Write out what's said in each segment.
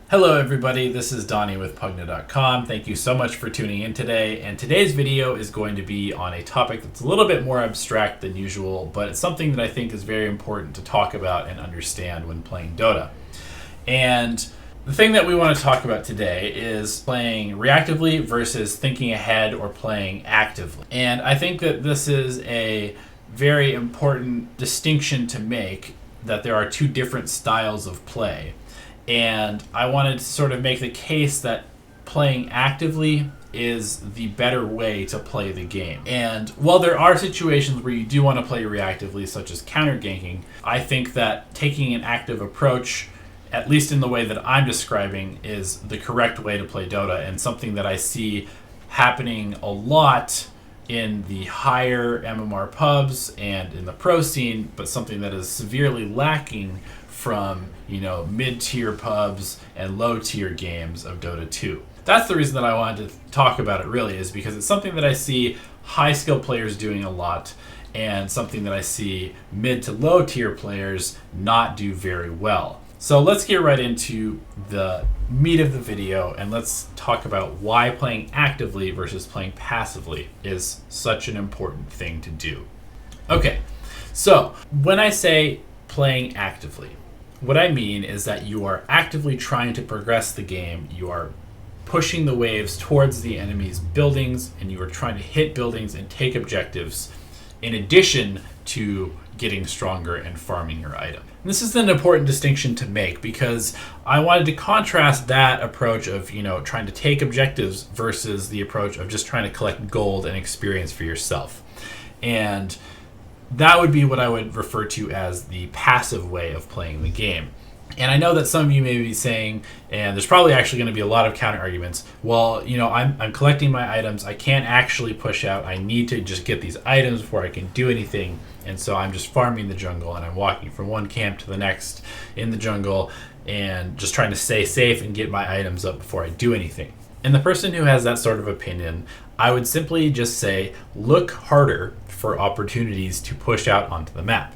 Hello everybody, this is Donnie with Pvgna.com. Thank you so much for tuning in today, and today's video is going to be on a topic that's a little bit more abstract than usual, but it's something that I think is very important to talk about and understand when playing Dota. And the thing that we want to talk about today is playing reactively versus thinking ahead or playing actively. And I think that this is a very important distinction to make, that there are two different styles of play. And I wanted to sort of make the case that playing actively is the better way to play the game. And while there are situations where you do want to play reactively, such as counter ganking, I think that taking an active approach, at least in the way that I'm describing, is the correct way to play Dota, and something that I see happening a lot in the higher MMR pubs and in the pro scene, but something that is severely lacking from, mid-tier pubs and low-tier games of Dota 2. That's the reason that I wanted to talk about it, really, is because it's something that I see high-skill players doing a lot, and something that I see mid to low-tier players not do very well. So let's get right into the meat of the video, and let's talk about why playing actively versus playing passively is such an important thing to do. Okay, so when I say playing actively, what I mean is that you are actively trying to progress the game. You are pushing the waves towards the enemy's buildings, and you are trying to hit buildings and take objectives, in addition to getting stronger and farming your item. And this is an important distinction to make, because I wanted to contrast that approach of, trying to take objectives versus the approach of just trying to collect gold and experience for yourself. And that would be what I would refer to as the passive way of playing the game. And I know that some of you may be saying, and there's probably actually going to be a lot of counter arguments, well, I'm collecting my items, I can't actually push out, I need to just get these items before I can do anything, and so I'm just farming the jungle, and I'm walking from one camp to the next in the jungle, and just trying to stay safe and get my items up before I do anything. And the person who has that sort of opinion, I would simply just say, look harder for opportunities to push out onto the map.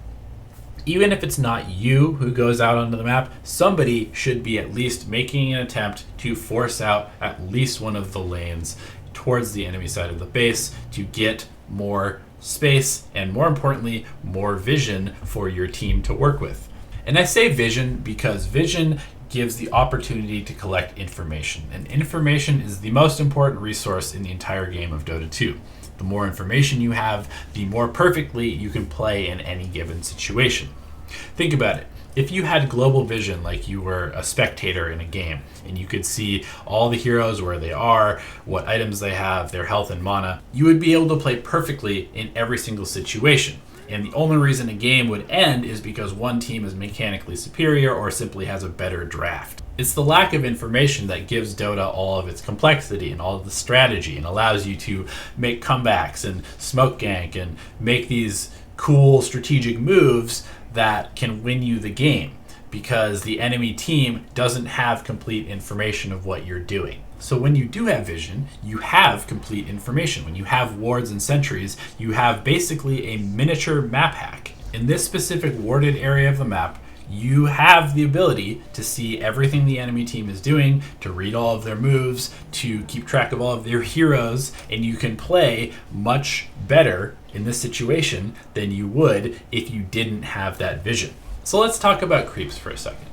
Even if it's not you who goes out onto the map, somebody should be at least making an attempt to force out at least one of the lanes towards the enemy side of the base to get more space and, more importantly, more vision for your team to work with. And I say vision because vision gives the opportunity to collect information, and information is the most important resource in the entire game of Dota 2. The more information you have, the more perfectly you can play in any given situation. Think about it. If you had global vision, like you were a spectator in a game, and you could see all the heroes, where they are, what items they have, their health and mana, you would be able to play perfectly in every single situation. And the only reason a game would end is because one team is mechanically superior or simply has a better draft. It's the lack of information that gives Dota all of its complexity and all of the strategy, and allows you to make comebacks and smoke gank and make these cool strategic moves that can win you the game, because the enemy team doesn't have complete information of what you're doing. So when you do have vision, you have complete information. When you have wards and sentries, you have basically a miniature map hack. In this specific warded area of the map, you have the ability to see everything the enemy team is doing, to read all of their moves, to keep track of all of their heroes, and you can play much better in this situation than you would if you didn't have that vision. So let's talk about creeps for a second.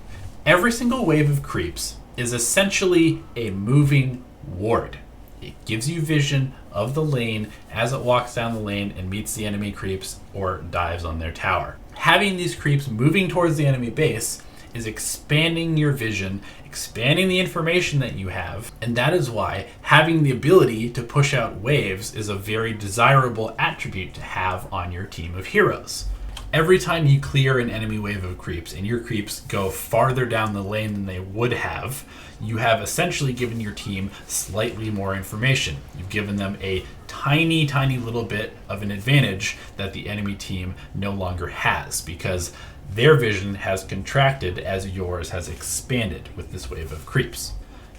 Every single wave of creeps is essentially a moving ward. It gives you vision of the lane as it walks down the lane and meets the enemy creeps or dives on their tower. Having these creeps moving towards the enemy base is expanding your vision, expanding the information that you have, and that is why having the ability to push out waves is a very desirable attribute to have on your team of heroes. Every time you clear an enemy wave of creeps and your creeps go farther down the lane than they would have, you have essentially given your team slightly more information. You've given them a tiny, tiny little bit of an advantage that the enemy team no longer has, because their vision has contracted as yours has expanded with this wave of creeps.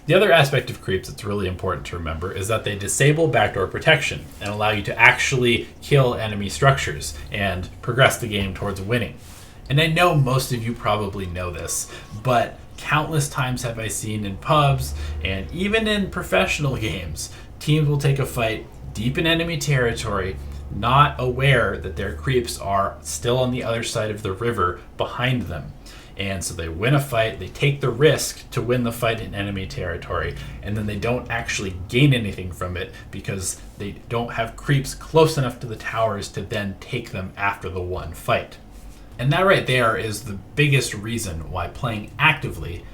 The other aspect of creeps that's really important to remember is that they disable backdoor protection and allow you to actually kill enemy structures and progress the game towards winning. And I know most of you probably know this, but Countless times have I seen in pubs and even in professional games, teams will take a fight deep in enemy territory, not aware that their creeps are still on the other side of the river behind them. And so they win a fight, they take the risk to win the fight in enemy territory, and then they don't actually gain anything from it because they don't have creeps close enough to the towers to then take them after the one fight. And that right there is the biggest reason why playing actively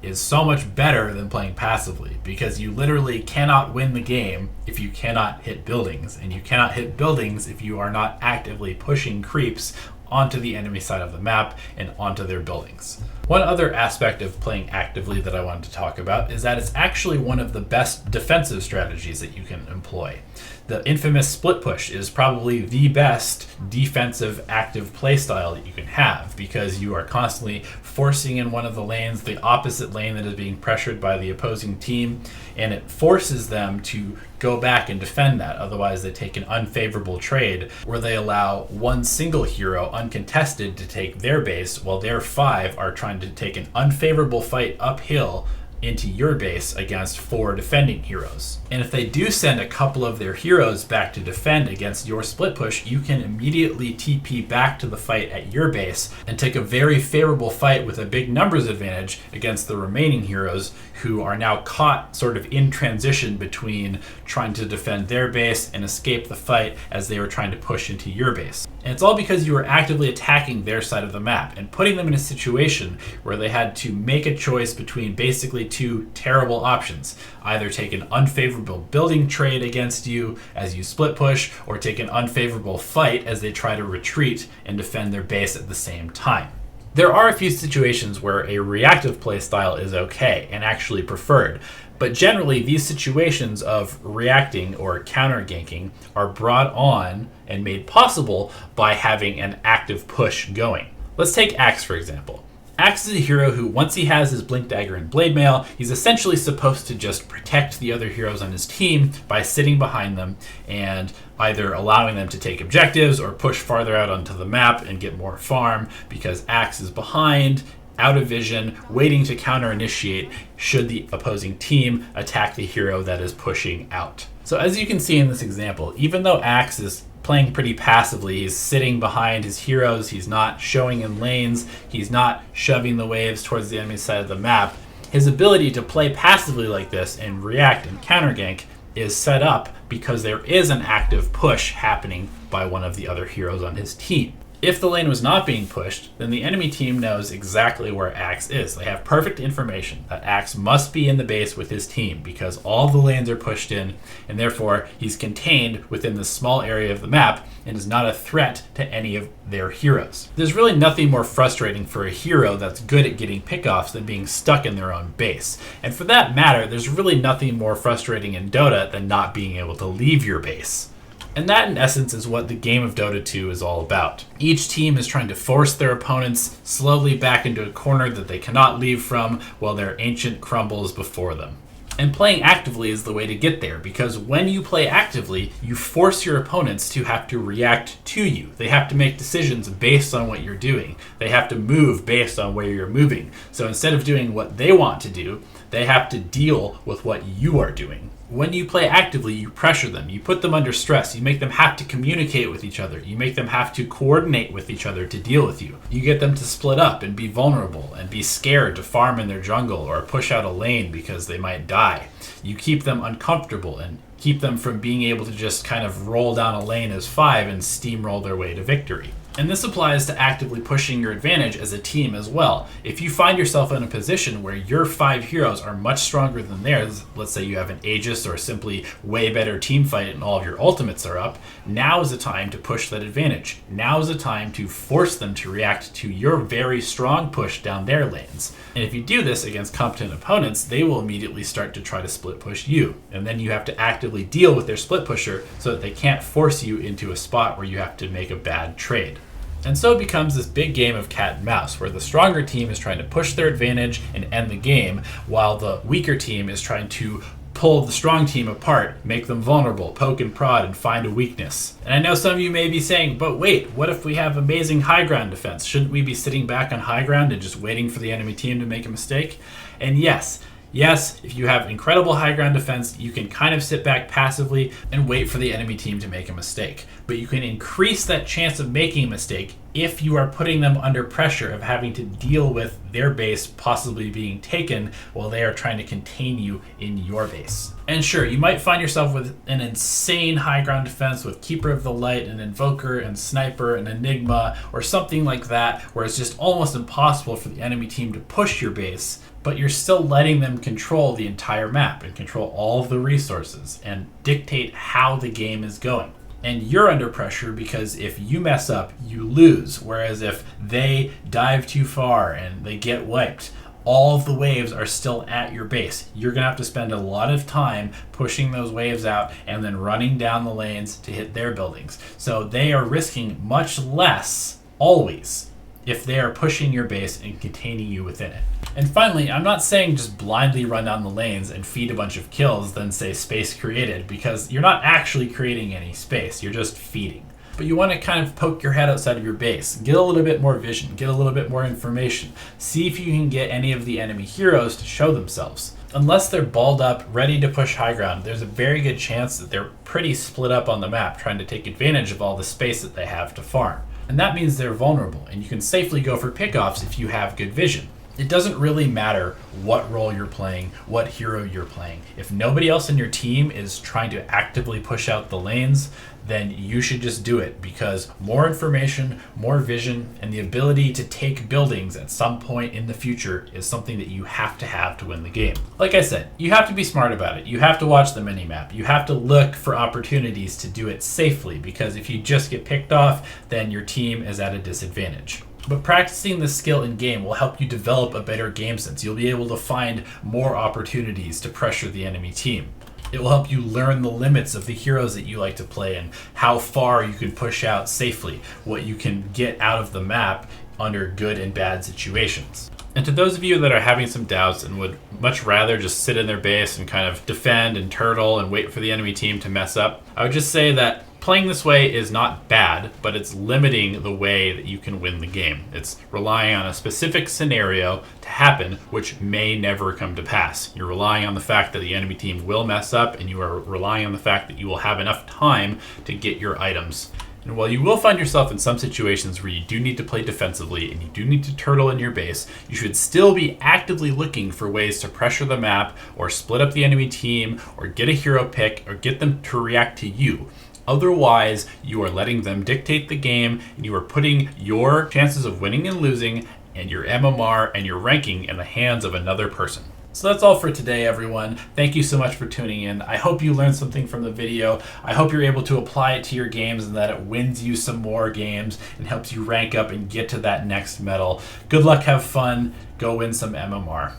is so much better than playing passively, because you literally cannot win the game if you cannot hit buildings, and you cannot hit buildings if you are not actively pushing creeps onto the enemy side of the map and onto their buildings. One other aspect of playing actively that I wanted to talk about is that it's actually one of the best defensive strategies that you can employ. The infamous split push is probably the best defensive active playstyle that you can have, because you are constantly forcing in one of the lanes, the opposite lane that is being pressured by the opposing team, and it forces them to go back and defend that. Otherwise, they take an unfavorable trade where they allow one single hero uncontested to take their base while their 5 are trying to take an unfavorable fight uphill into your base against 4 defending heroes. And if they do send a couple of their heroes back to defend against your split push, you can immediately TP back to the fight at your base and take a very favorable fight with a big numbers advantage against the remaining heroes who are now caught sort of in transition between trying to defend their base and escape the fight as they were trying to push into your base. And it's all because you were actively attacking their side of the map and putting them in a situation where they had to make a choice between basically 2 terrible options. Either take an unfavorable building trade against you as you split push, or take an unfavorable fight as they try to retreat and defend their base at the same time. There are a few situations where a reactive playstyle is okay and actually preferred, but generally these situations of reacting or counter ganking are brought on and made possible by having an active push going. Let's take Axe for example. Axe is a hero who, once he has his Blink Dagger and Blade Mail, he's essentially supposed to just protect the other heroes on his team by sitting behind them and either allowing them to take objectives or push farther out onto the map and get more farm, because Axe is behind, out of vision, waiting to counter-initiate should the opposing team attack the hero that is pushing out. So as you can see in this example, even though Axe is playing pretty passively, he's sitting behind his heroes, he's not showing in lanes, he's not shoving the waves towards the enemy side of the map, his ability to play passively like this and react and counter gank is set up because there is an active push happening by one of the other heroes on his team. If the lane was not being pushed, then the enemy team knows exactly where Axe is. They have perfect information that Axe must be in the base with his team because all the lanes are pushed in, and therefore he's contained within this small area of the map and is not a threat to any of their heroes. There's really nothing more frustrating for a hero that's good at getting pickoffs than being stuck in their own base. And for that matter, there's really nothing more frustrating in Dota than not being able to leave your base. And that, in essence, is what the game of Dota 2 is all about. Each team is trying to force their opponents slowly back into a corner that they cannot leave from while their ancient crumbles before them. And playing actively is the way to get there, because when you play actively, you force your opponents to have to react to you. They have to make decisions based on what you're doing. They have to move based on where you're moving. So instead of doing what they want to do, they have to deal with what you are doing. When you play actively, you pressure them, you put them under stress, you make them have to communicate with each other, you make them have to coordinate with each other to deal with you. You get them to split up and be vulnerable and be scared to farm in their jungle or push out a lane because they might die. You keep them uncomfortable and keep them from being able to just kind of roll down a lane as 5 and steamroll their way to victory. And this applies to actively pushing your advantage as a team as well. If you find yourself in a position where your 5 heroes are much stronger than theirs, let's say you have an Aegis or simply way better team fight and all of your ultimates are up, now is the time to push that advantage. Now is the time to force them to react to your very strong push down their lanes. And if you do this against competent opponents, they will immediately start to try to split push you. And then you have to actively deal with their split pusher so that they can't force you into a spot where you have to make a bad trade. And so it becomes this big game of cat and mouse, where the stronger team is trying to push their advantage and end the game, while the weaker team is trying to pull the strong team apart, make them vulnerable, poke and prod, and find a weakness. And I know some of you may be saying, but wait, what if we have amazing high ground defense? Shouldn't we be sitting back on high ground and just waiting for the enemy team to make a mistake? And yes, if you have incredible high ground defense, you can kind of sit back passively and wait for the enemy team to make a mistake. But you can increase that chance of making a mistake if you are putting them under pressure of having to deal with their base possibly being taken while they are trying to contain you in your base. And sure, you might find yourself with an insane high ground defense with Keeper of the Light and Invoker and Sniper and Enigma or something like that, where it's just almost impossible for the enemy team to push your base, but you're still letting them control the entire map and control all of the resources and dictate how the game is going. And you're under pressure because if you mess up, you lose. Whereas if they dive too far and they get wiped, all of the waves are still at your base. You're going to have to spend a lot of time pushing those waves out and then running down the lanes to hit their buildings. So they are risking much less always if they are pushing your base and containing you within it. And finally, I'm not saying just blindly run down the lanes and feed a bunch of kills, then say space created, because you're not actually creating any space, you're just feeding. But you want to kind of poke your head outside of your base, get a little bit more vision, get a little bit more information, see if you can get any of the enemy heroes to show themselves. Unless they're balled up, ready to push high ground, there's a very good chance that they're pretty split up on the map, trying to take advantage of all the space that they have to farm. And that means they're vulnerable, and you can safely go for pickoffs if you have good vision. It doesn't really matter what role you're playing, what hero you're playing. If nobody else in your team is trying to actively push out the lanes, then you should just do it, because more information, more vision, and the ability to take buildings at some point in the future is something that you have to win the game. Like I said, you have to be smart about it. You have to watch the minimap. You have to look for opportunities to do it safely, because if you just get picked off, then your team is at a disadvantage. But practicing this skill in game will help you develop a better game sense. You'll be able to find more opportunities to pressure the enemy team. It will help you learn the limits of the heroes that you like to play and how far you can push out safely, what you can get out of the map under good and bad situations. And to those of you that are having some doubts and would much rather just sit in their base and kind of defend and turtle and wait for the enemy team to mess up, I would just say that playing this way is not bad, but it's limiting the way that you can win the game. It's relying on a specific scenario to happen, which may never come to pass. You're relying on the fact that the enemy team will mess up, and you are relying on the fact that you will have enough time to get your items. And while you will find yourself in some situations where you do need to play defensively and you do need to turtle in your base, you should still be actively looking for ways to pressure the map or split up the enemy team or get a hero pick or get them to react to you. Otherwise, you are letting them dictate the game, and you are putting your chances of winning and losing and your MMR and your ranking in the hands of another person. So that's all for today, everyone. Thank you so much for tuning in. I hope you learned something from the video. I hope you're able to apply it to your games and that it wins you some more games and helps you rank up and get to that next medal. Good luck, have fun, go win some MMR.